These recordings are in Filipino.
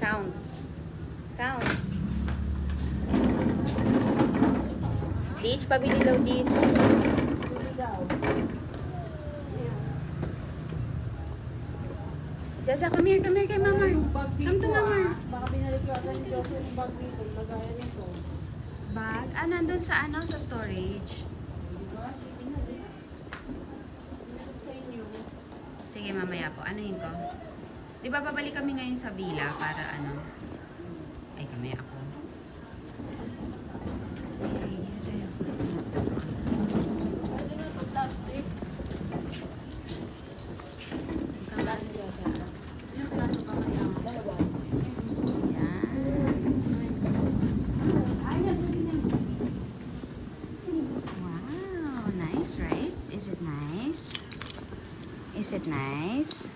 Count. Count. Teach, pabili daw dito. Jaja, come here kay Mama. Come to Mama. Baka binalik ko agad ni Joshua yung bag dito. Lagaya nito. Bag? Ah, nandun sa sa storage. Sige, mamaya po. Anuhin ko? Di ba babalik kami ngayon sa villa para Ay, kami ako. Wow, nice, right? Is it nice? Is it nice?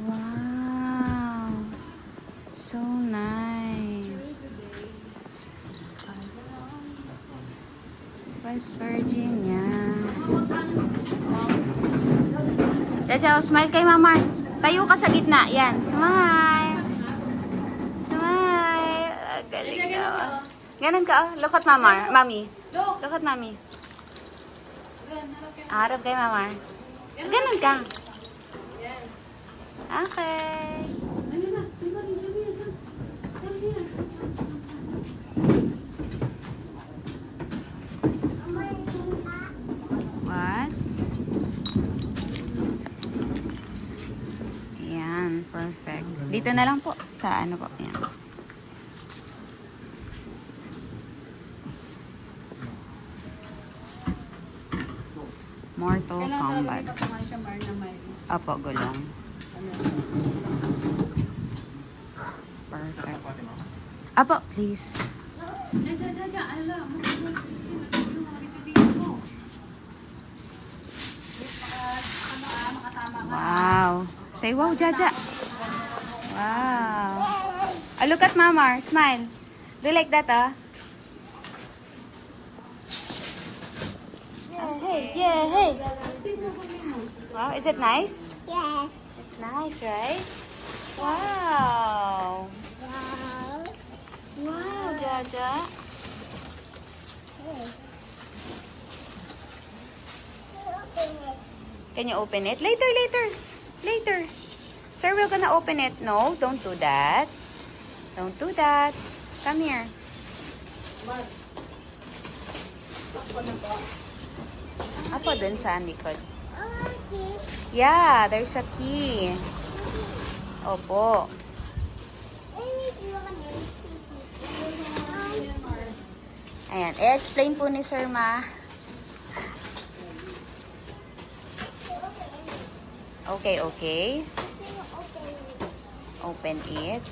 Wow, so nice. West Virginia. Jaja, smile kay Mama. Tayo ka sa gitna. Yan, smile. Smile. Galing ka. Ganun ka. Look at Mama. Mami. Look at Mami. Harap kay Mama. Ganun ka. Okay. What? Ayan, perfect. Dito na lang po. Sa po. Ayan. Mortal Kombat. Opo, gulong. Perfect. Apo, please. Wow. Say wow, Jaja. Wow. Oh, look at Mama. Smile. Do you like that, Hey, yeah, hey. Wow, is it nice? Yes. It's nice, right? Wow. Wow. Wow, Jaja. Can you open it? Later. Sir, we're gonna open it. No, don't do that. Don't do that. Come here. Apo, dun sa likod. Okay. Yeah, there's a key. Opo. Ayan, i-explain po ni Sir Ma. Okay. Open it.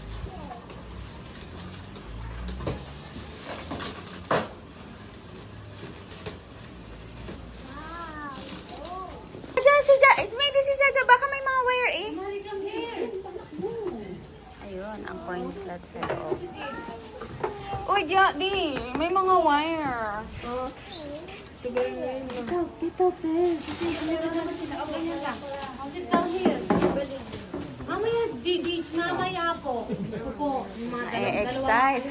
Si Jaja, baka may mga wire eh. Ayun, ang coin slot sa loob. Uy, di, may mga wire. Ito, Pez. Sit down here. Mamaya, mamaya po. Opo. Ay, excite.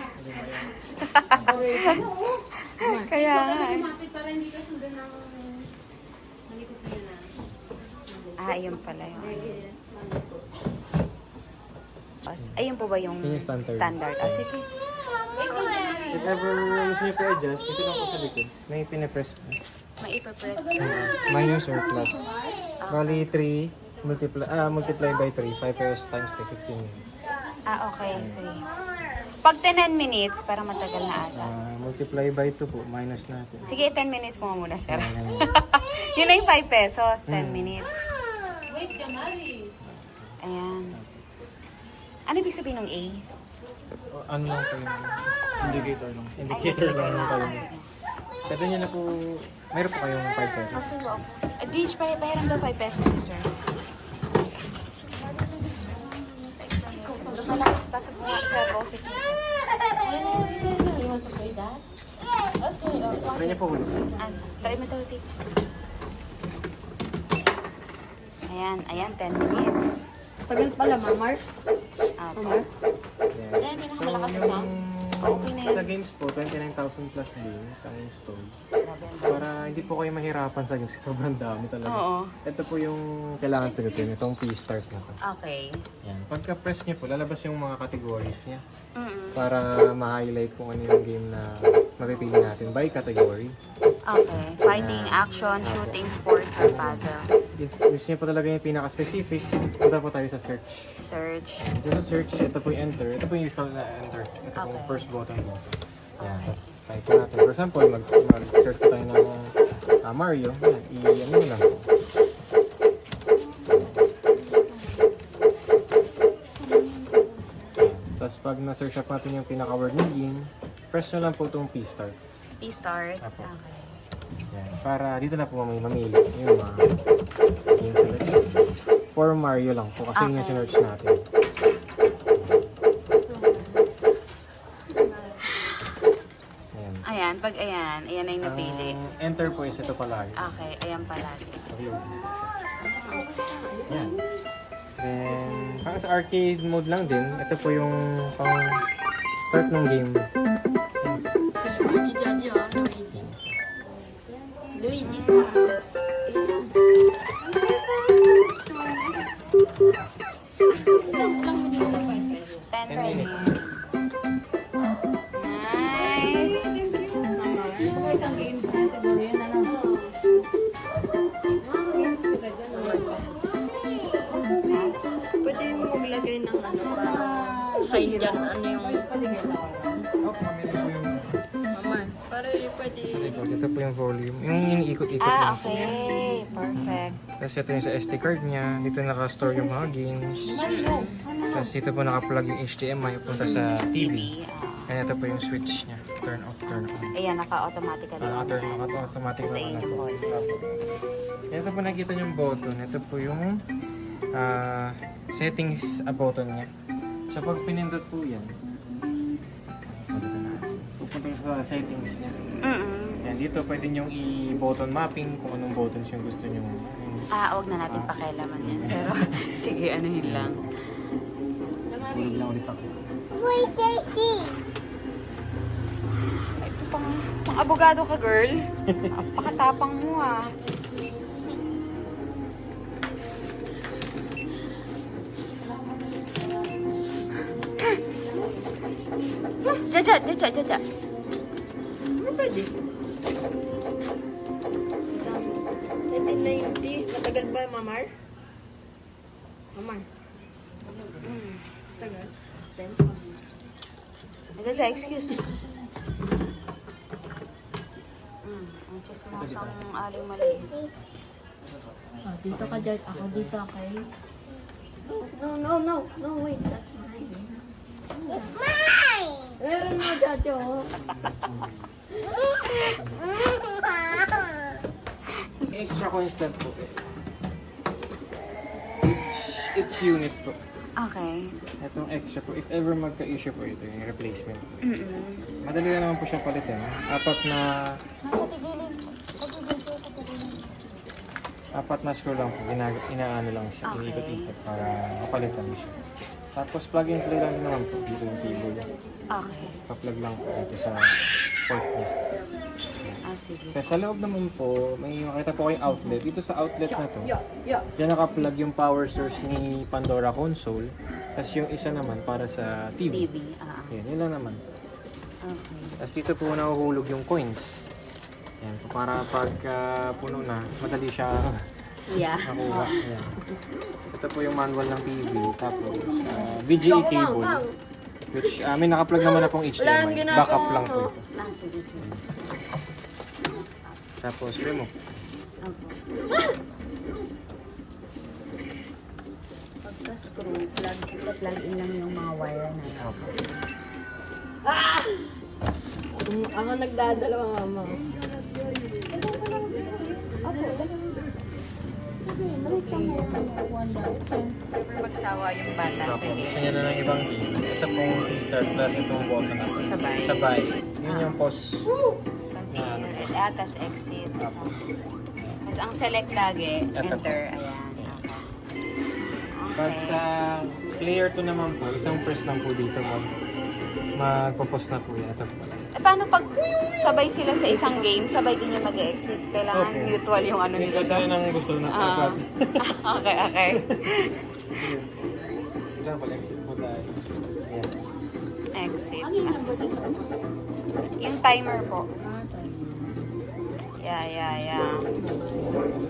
Kaya nga. Lumapit para hindi ka sundan ng malikot na yun. Ayun pala yun. Ayun po ba yung Yung standard. Sige. If ever gusto niyo i-adjust, ito lang po sa likod. May pinipress po. May ipapress. Minus or plus. Bali 3, multiply by 3, 5 pesos times 3, 15 minutes. Okay. Sige. Pag 10 minutes, para matagal na ata. Multiply by 2 po, minus natin. Sige, 10 minutes po muna, sir. Yun na yung 5 pesos, 10 minutes. Wait ka, Mari. Ayan. Ano ibig sabihin ng A? Ano lang po yung indicator lang. Indicator lang yung tayo. Pwede niya na po, mayroon po kayong 5 pesos. Kasi wag. Dish, bayaran daw 5 pesos si sir. Lumalakas pa sa boses ni sir. You want to play that? Okay, Try niya po ulit. Try mo daw, teach. Ayan, 10 minutes. Tagal pala, Mamar. Apo. Mamar. Yan. Ayan, may nakamalakas na sound. Okay na yan. Sa games po, 29,000 plus games ang install. Grabe, ang dami. Para hindi po kayo mahirapan sa games. Sobrang dami talaga. Oo. Ito po yung kailangan sagutin. Itong P-Start na to. Okay. Yan. Pagka-press niya po, lalabas yung mga categories niya. Mm-mm. Para ma-highlight kung ano yung game na mapipili natin by category. Okay. Fighting, action, shooting, sports, or puzzle. If gusto niyo po talaga yung pinaka-specific, punta po tayo sa search. Search. Dito sa search, ito po yung enter. Ito po yung usual na enter. Ito po yung Okay. first button dito. Yan. Tapos type po natin. For example, mag-search po tayo ng Mario. Yan. I-ano mo lang po. Tapos pag na-search up natin yung pinaka-word ng game, press nyo lang po itong P-Start. P-start. Apo. Okay. Yan. Para dito na po mamili yung mga game selection. For Mario lang po kasi yun yung Okay. sinearch natin. Ayan. Ayan na yung napili. Ang enter po is ito palagi. Okay, ayan palagi. So, yun. Yan. Then, para sa arcade mode lang din, ito po yung pang start ng game. Luigi Daddy, ah. Luigi. Luigi Star. 10 minutes. Nice. Mga isang games na siguro yun, ano? Pwede mo maglagay ng ano para sign dyan, ano yung Oh, mamili po yung Mamar. Para pwede. sa likod. Ito po yung volume. Yung iniikot-ikot lang po. Okay. Perfect. Tapos ito yung sa SD card niya. Dito naka-store yung mga games. Tapos dito po naka-plug yung HDMI punta sa TV. And ito po yung switch niya. Turn off, turn on. Ayan, naka-automatically. Naka-turn, naka-automatic Sa na inyo po. po. Ito po nakita yung button. Ito po yung settings button niya. So pag pinindot po yan, pupunta sa settings niya. Yan, dito pwede niyong i-button mapping kung anong buttons yung gusto niyo. Wag na natin pakialaman yan. Pero, sige, anuhin lang. Tulog lang ulit ako. Wait, Daisy. Ito pang abogado ka, girl. Napakatapang mo, ah. Jaja. Ano pwede? 1990. Matagal ba, Mamar? Mamar. Tagal. Jaja, excuse. Ang chismosang aling mali. Oh, dito ka, George. Ako dito, okay? No. Wait, that's mine. Mine. Meron mo, Jojo. Extra coins lang po. Each unit po. Okay. Itong extra po. If ever magka-issue po ito, yung replacement. Mm-mm. Madali lang naman po siya palitin. Apat na screw lang po. Inaano lang siya. Okay. Iniikot-ikot para mapalitan siya. Tapos plug and play lang din naman po. Dito yung cable. Okay. Pa-plug lang po dito sa port niya. Sige. Kasi sa loob naman po, may makita po kayong outlet. Dito sa outlet na to, Yeah. diyan naka-plug yung power source ni Pandora console. Tapos yung isa naman para sa TV. TV. Yun lang naman. Okay. Tapos dito po nahuhulog yung coins. Yan, para pag puno na, madali siya Yeah. nakuha. Yan. Ito po yung manual ng TV. Tapos VGA cable. Which may naka-plug naman na pong HDMI. Backup lang po ito. Sige. Tapos remote. Pagka-screw, plug in lang yung mga wire na yun. Okay. Ako nagdadalawa, Mama. Never magsawa yung bata sa Tapos gusto game. niya na ng ibang game. Ito pong restart plus itong button na to. Sabay. Sabay. Yun yung pause. Continue. tas exit. Tapos ang select lagi, Ito po. enter. Ayan. Pag sa player 2 naman po, isang press lang po dito magpo-pause na po yan. Ito po. Eh, paano pag sabay sila sa isang game, sabay din yung mag-exit? Kailangan Opo. mutual yung ano nila. Ito sana nang gusto na Ah. Okay, okay. Example, exit po tayo. Ayan. Exit na. Yung timer po. Yeah.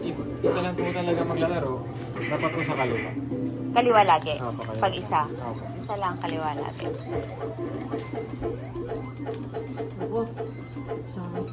If isa lang po talaga maglalaro, dapat po sa kaliwa. Kaliwa lagi. Opo, kaliwa. Pag isa. Opo. Isa lang kaliwa lagi. Ako. Sarap